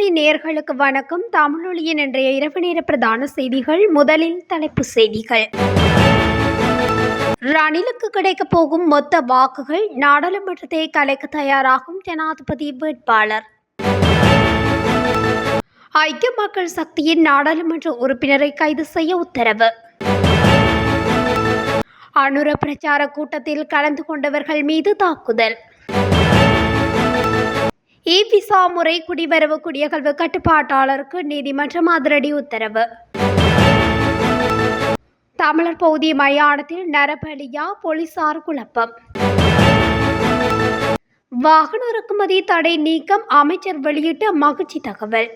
தமிழொலி நேயர்களுக்கு வணக்கம். தமிழொலியின் இன்றைய இரவு நேர பிரதான செய்திகள். முதலில் தலைப்பு செய்திகள். ரணிலுக்கு கிடைக்கப் போகும் மொத்த வாக்குகள், நாடாளுமன்றத்தை கலைக்க தயாராகும் ஜனாதிபதி வேட்பாளர். ஐக்கிய மக்கள் சக்தியின் நாடாளுமன்ற உறுப்பினரை கைது செய்ய உத்தரவு. அனுர பிரச்சார கூட்டத்தில் கலந்து கொண்டவர்கள் மீது தாக்குதல். விசா முறை குடிவரவு குடியகல்வு கட்டுப்பாட்டாளருக்கு நீதிமன்றம் அதிரடி உத்தரவு. தமிழர் பகுதி மயானத்தில் நரபலியா, போலீசார் குழப்பம். வாகன இறக்குமதி தடை நீக்கம், அமைச்சர் வெளியிட்ட மகிழ்ச்சி தகவல்.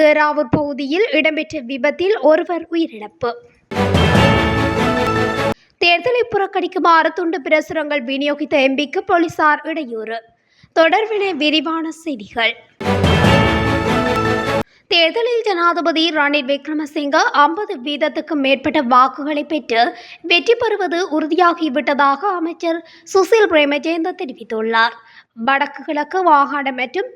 ஏறாவூர் பகுதியில் இடம்பெற்ற விபத்தில் ஒருவர் உயிரிழப்பு. தேர்தலை புறக்கணிக்குமாறு துண்டு பிரசுரங்கள் விநியோகித்த எம்பிக்கு போலீசார் இடையூறு. தொடர்பின விரிவான செய்திகள். தேர்தலில் ஜனாதிபதி ரணில் விக்ரமசிங்க 50% மேற்பட்ட வாக்குகளை பெற்று வெற்றி பெறுவது உறுதியாகிவிட்டதாக அமைச்சர் சுசில் பிரேமஜயந்த தெரிவித்துள்ளார். வடக்கு கிழக்கு மாகாணம் மற்றும்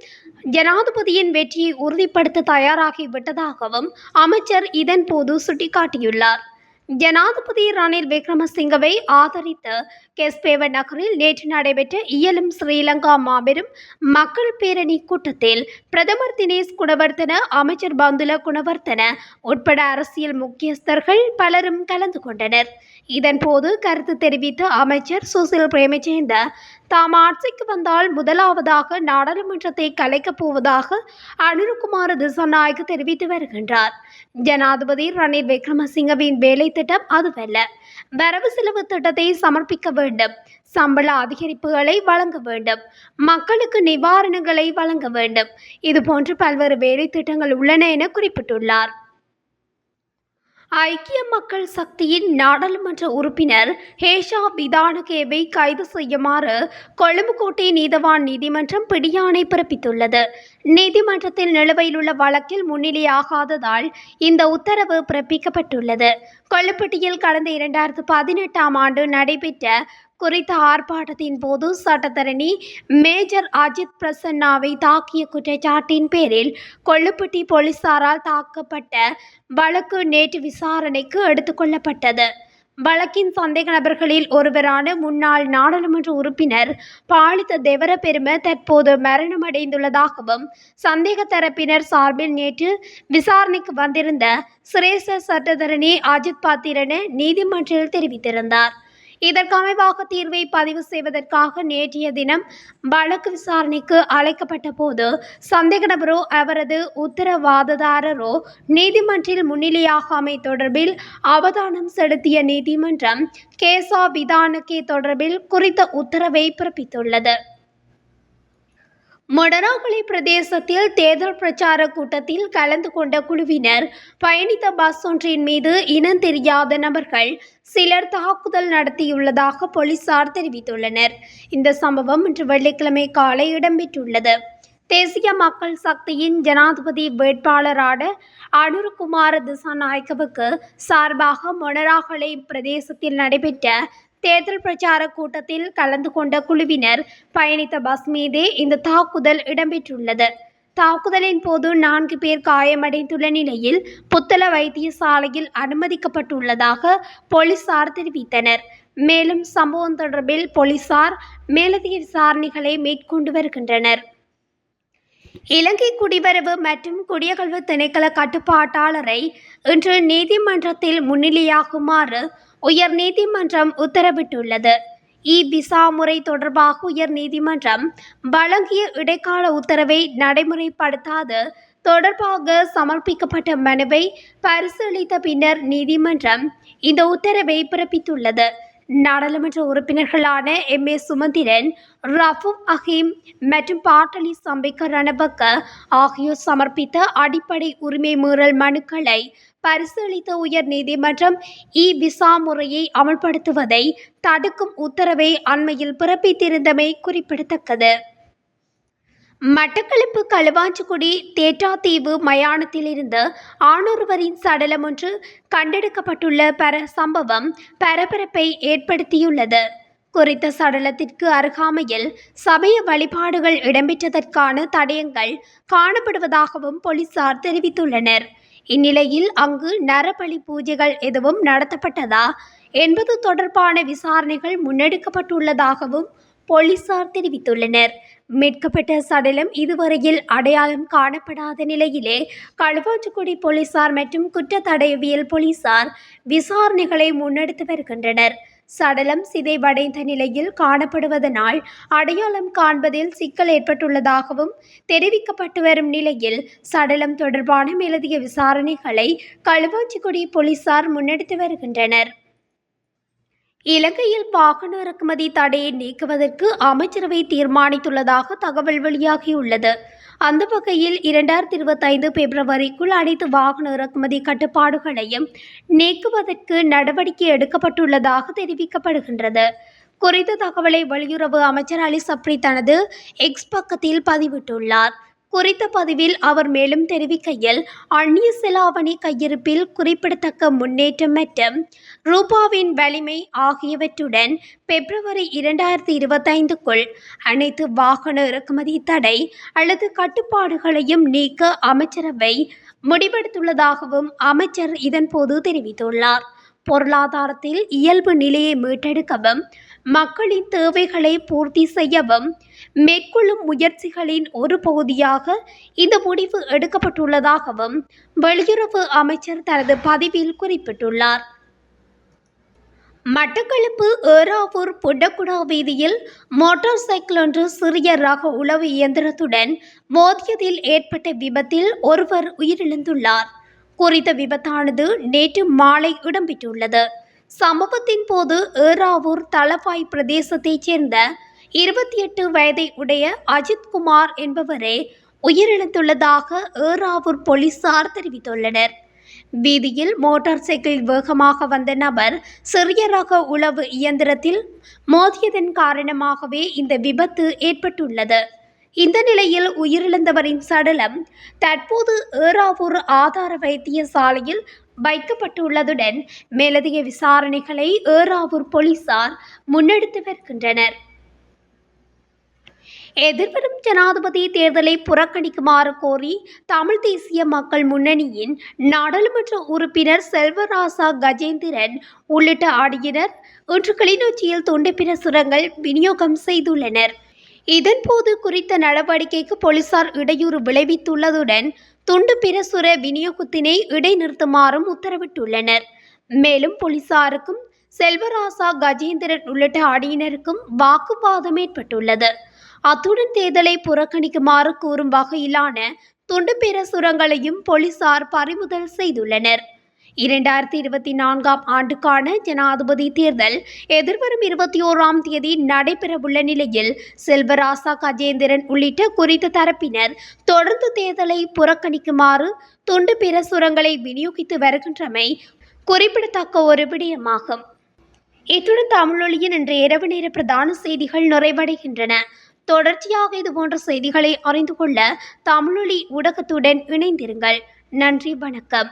ஜனாதிபதியின் வெற்றியை உறுதிப்படுத்த தயாராகிவிட்டதாகவும் அமைச்சர் இதன்போது சுட்டிக்காட்டியுள்ளார். ஜனாதிபதி ரணில் விக்ரமசிங்கவை ஆதரித்து கெஸ்பேவ நகரில் நேற்று நடைபெற்ற இயலும் ஸ்ரீலங்கா மாபெரும் மக்கள் பேரணி கூட்டத்தில் பிரதமர் தினேஷ் குணவர்த்தன, அமைச்சர் பந்துல குணவர்த்தன உட்பட அரசியல் முக்கியஸ்தர்கள் பலரும் கலந்து கொண்டனர். இதன்போது கருத்து தெரிவித்த அமைச்சர் சுசில் பிரேமஜயந்த, தாம் ஆட்சிக்கு வந்தால் முதலாவதாக நாடாளுமன்றத்தை கலைக்கப் போவதாக அனுரகுமார திசாநாயக்க தெரிவித்து வருகின்றார். ஜனாதிபதி ரணில் விக்ரமசிங்கவின் வேலை திட்டம் அதுவல்ல. வரவு செலவு திட்டத்தை சமர்ப்பிக்க வேண்டும், சம்பள அதிகரிப்புகளை வழங்க வேண்டும், மக்களுக்கு நிவாரணங்களை வழங்க வேண்டும், இதுபோன்று பல்வேறு வேலை திட்டங்கள் உள்ளன என குறிப்பிட்டுள்ளார். ஐக்கிய மக்கள் சக்தியின் நாடாளுமன்ற உறுப்பினர் ஹேஷா விதானகேவை கைது செய்யுமாறு கொழும்பு கோட்டை நீதவான் நீதிமன்றம் பிடியாணை பிறப்பித்துள்ளது. நீதிமன்றத்தில் நிலுவையில் உள்ள வழக்கில் முன்னிலையாகாததால் இந்த உத்தரவு பிறப்பிக்கப்பட்டுள்ளது. கொள்ளுப்பட்டியில் கடந்த 2018ஆம் ஆண்டு நடைபெற்ற குறித்த ஆர்ப்பாட்டத்தின் போது சட்டத்தரணி மேஜர் அஜித் பிரசன்னாவை தாக்கிய குற்றச்சாட்டின் பேரில் கொள்ளுப்பட்டி போலீசாரால் தாக்கப்பட்ட வழக்கு நேற்று விசாரணைக்கு எடுத்துக்கொள்ளப்பட்டது. வழக்கின் சந்தேக நபர்களில் ஒருவரான முன்னாள் நாடாளுமன்ற உறுப்பினர் பாலித்த தேவரபெரும தற்போது மரணமடைந்துள்ளதாகவும் சந்தேக தரப்பினர் சார்பில் நேற்று விசாரணைக்கு வந்திருந்த சிரேஷ்ட சட்டத்தரணி அஜித் பாத்திரன நீதிமன்றில் தெரிவித்திருந்தார். இதற்கமைவாக தீர்வை பதிவு செய்வதற்காக நேற்றைய தினம் வழக்கு விசாரணைக்கு அழைக்கப்பட்ட போது சந்தேக நபரோ அவரது உத்தரவாததாரரோ நீதிமன்றில் முன்னிலையாகாமை தொடர்பில் அவதானம் செலுத்திய நீதிமன்றம் கேசா விதானகே தொடர்பில் குறித்த உத்தரவை பிறப்பித்துள்ளது. மொடராகலை பிரதேசத்தில் தேர்தல் பிரச்சார கூட்டத்தில் கலந்து கொண்ட குழுவினர் பயணித்த பஸ் ஒன்றின் மீது இனம் தெரியாத நபர்கள் சிலர் தாக்குதல் நடத்தியுள்ளதாக போலீசார் தெரிவித்துள்ளனர். இந்த சம்பவம் இன்று வெள்ளிக்கிழமை காலை இடம்பெற்றுள்ளது. தேசிய மக்கள் சக்தியின் ஜனாதிபதி வேட்பாளரான அனுரகுமார திசாநாயக்கவுக்கு சார்பாக மொனராகலை பிரதேசத்தில் நடைபெற்ற தேர்தல் பிரச்சார கூட்டத்தில் கலந்து கொண்ட குழுவினர் பயணித்த பஸ் மீதே இந்த தாக்குதல் இடம்பெற்றுள்ளது. தாக்குதலின் போது 4 பேர் காயமடைந்துள்ள நிலையில் புத்தள வைத்தியசாலையில் அனுமதிக்கப்பட்டுள்ளதாக போலீசார் தெரிவித்தனர். மேலும் சம்பவம் தொடர்பில் போலீசார் மேலதிக விசாரணைகளை மேற்கொண்டு வருகின்றனர். இலங்கை குடிவரவு மற்றும் குடியகல்வு திணைக்கள கட்டுப்பாட்டாளரை இன்று நீதிமன்றத்தில் முன்னிலையாகுமாறு உயர் நீதிமன்றம் உத்தரவிட்டுள்ளது. விசா முறை தொடர்பாக உயர் நீதிமன்றம் வழங்கிய இடைக்கால உத்தரவை நடைமுறைப்படுத்தாது தொடர்பாக சமர்ப்பிக்கப்பட்ட மனுவை பரிசீலித்த பின்னர் நீதிமன்றம் இந்த உத்தரவை பிறப்பித்துள்ளது. நாடாளுமன்ற உறுப்பினர்களான எம்.ஏ. சுமந்திரன், ரஃபூப் ஹக்கீம் மற்றும் பாட்டலி சம்பிக்க ரணபக்க ஆகியோர் சமர்ப்பித்த அடிப்படை உரிமை மீறல் மனுக்களை பரிசீலித்த உயர் நீதிமன்றம் விசா முறையை அமல்படுத்துவதை தடுக்கும் உத்தரவை அண்மையில் பிறப்பித்திருந்தமை குறிப்பிடத்தக்கது. மட்டக்களப்பு களுவாஞ்சிக்குடி தேற்றாத்தீவு மயானத்திலிருந்து ஆணொருவரின் சடலம் ஒன்று கண்டெடுக்கப்பட்டுள்ள சம்பவம் பரபரப்பை ஏற்படுத்தியுள்ளது. குறித்த சடலத்திற்கு அருகாமையில் சமய வழிபாடுகள் இடம்பெற்றதற்கான தடயங்கள் காணப்படுவதாகவும் போலீசார் தெரிவித்துள்ளனர். இந்நிலையில் அங்கு நரபலி பூஜைகள் எதுவும் நடத்தப்பட்டதா என்பது தொடர்பான விசாரணைகள் முன்னெடுக்கப்பட்டுள்ளதாகவும் போலீசார் தெரிவித்துள்ளனர். மீட்கப்பட்ட சடலம் இதுவரையில் அடையாளம் காணப்படாத நிலையிலே களுவாஞ்சிக்குடி போலீசார் மற்றும் குற்றத்தடயவியல் போலீசார் விசாரணைகளை முன்னெடுத்து வருகின்றனர். சடலம் சிதைவடைந்த நிலையில் காணப்படுவதனால் அடையாளம் காண்பதில் சிக்கல் ஏற்பட்டுள்ளதாகவும் தெரிவிக்கப்பட்டு வரும் நிலையில் சடலம் தொடர்பான மேலதிக விசாரணைகளை களுவாஞ்சிக்குடி போலீசார் முன்னெடுத்து வருகின்றனர். இலங்கையில் வாகன இறக்குமதி தடையை நீக்குவதற்கு அமைச்சரவை தீர்மானித்துள்ளதாக தகவல் வெளியாகியுள்ளது. அந்த வகையில் 2025 பிப்ரவரிக்குள் அனைத்து வாகன இறக்குமதி கட்டுப்பாடுகளையும் நீக்குவதற்கு நடவடிக்கை எடுக்கப்பட்டுள்ளதாக தெரிவிக்கப்படுகின்றது. குறித்த தகவலை வெளியுறவு அமைச்சர் அலி சப்ரி தனது எக்ஸ் பக்கத்தில் பதிவிட்டுள்ளார். குறித்த பதிவில் அவர் மேலும் தெரிவிக்கையில், அந்நிய செலாவணி கையிருப்பில் குறிப்பிடத்தக்க முன்னேற்றம் மற்றும் ரூபாவின் வலிமை ஆகியவற்றுடன் பிப்ரவரி 2025க்குள் அனைத்து வாகன இறக்குமதி தடை அல்லது கட்டுப்பாடுகளையும் நீக்க அமைச்சரவை முடிவெடுத்துள்ளதாகவும் அமைச்சர் இதன்போது தெரிவித்துள்ளார். பொருளாதாரத்தில் இயல்பு நிலையை மீட்டெடுக்கவும் மக்களின் தேவைகளை பூர்த்தி செய்யவும் மேற்கொள்ளும் முயற்சிகளின் ஒரு பகுதியாக இந்த முடிவு எடுக்கப்பட்டுள்ளதாகவும் வெளியுறவு அமைச்சர் தனது பதிவில் குறிப்பிட்டுள்ளார். மட்டக்களப்பு ஏறாவூர் புண்டக்குடா வீதியில் மோட்டார் சைக்கிள் ஒன்று சிறிய ரக உளவு இயந்திரத்துடன் மோதியதில் ஏற்பட்ட விபத்தில் ஒருவர் உயிரிழந்துள்ளார். குறித்த விபத்தானது நேற்று மாலை இடம்பெற்றுள்ளது. சம்பவத்தின் போது ஏறாவூர் தளவாய் பிரதேசத்தைச் சேர்ந்த 28 வயதை உடைய அஜித்குமார் என்பவரே உயிரிழந்துள்ளதாக ஏறாவூர் போலீசார் தெரிவித்துள்ளனர். வீதியில் மோட்டார் சைக்கிள் வேகமாக வந்த நபர் சிறிய ரக உளவு இயந்திரத்தில் மோதியதன் காரணமாகவே இந்த விபத்து ஏற்பட்டுள்ளது. இந்த நிலையில் உயிரிழந்தவரின் சடலம் தற்போது ஏறாவூர் ஆதார வைத்தியசாலையில் வைக்கப்பட்டுள்ளதுடன் மேலதிக விசாரணைகளை ஏறாவூர் போலீசார் முன்னெடுத்து வருகின்றனர். எதிர்வரும் ஜனாதிபதி தேர்தலை புறக்கணிக்குமாறு கோரி தமிழ் தேசிய மக்கள் முன்னணியின் நாடாளுமன்ற உறுப்பினர் செல்வராசா கஜேந்திரன் உள்ளிட்ட அணியினர் இன்று கிளிநொச்சியில் துண்டு பிரசுரங்கள் விநியோகம் செய்துள்ளனர். இதன்போது குறித்த நடவடிக்கைக்கு போலீசார் இடையூறு விளைவித்துள்ளதுடன் துண்டு பிரசுர விநியோகத்தினை இடைநிறுத்துமாறும் உத்தரவிட்டுள்ளனர். மேலும் போலீசாருக்கும் செல்வராசா கஜேந்திரன் உள்ளிட்ட அணியினருக்கும் வாக்குவாதம் ஏற்பட்டுள்ளது. அத்துடன் தேர்தலை புறக்கணிக்குமாறு கூறும் வகையிலான துண்டு பிரசுரங்களையும் போலீசார் பறிமுதல் செய்துள்ளனர். 2024ஆம் ஆண்டுக்கான ஜனாதிபதி தேர்தல் எதிர்வரும் 21ஆம் தேதி நடைபெறவுள்ள நிலையில் செல்வராசா கஜேந்திரன் உள்ளிட்ட குறித்த தரப்பினர் தொடர்ந்து தேர்தலை புறக்கணிக்குமாறு துண்டு பிரசுரங்களை விநியோகித்து வருகின்றமை குறிப்பிடத்தக்க ஒரு விடயமாகும். இத்துடன் தமிழொலியின் இன்றைய இரவு நேர பிரதான செய்திகள் நிறைவடைகின்றன. தொடர்ச்சியாக இதுபோன்ற செய்திகளை அறிந்து கொள்ள தமிழொலி ஊடகத்துடன் இணைந்திருங்கள். நன்றி, வணக்கம்.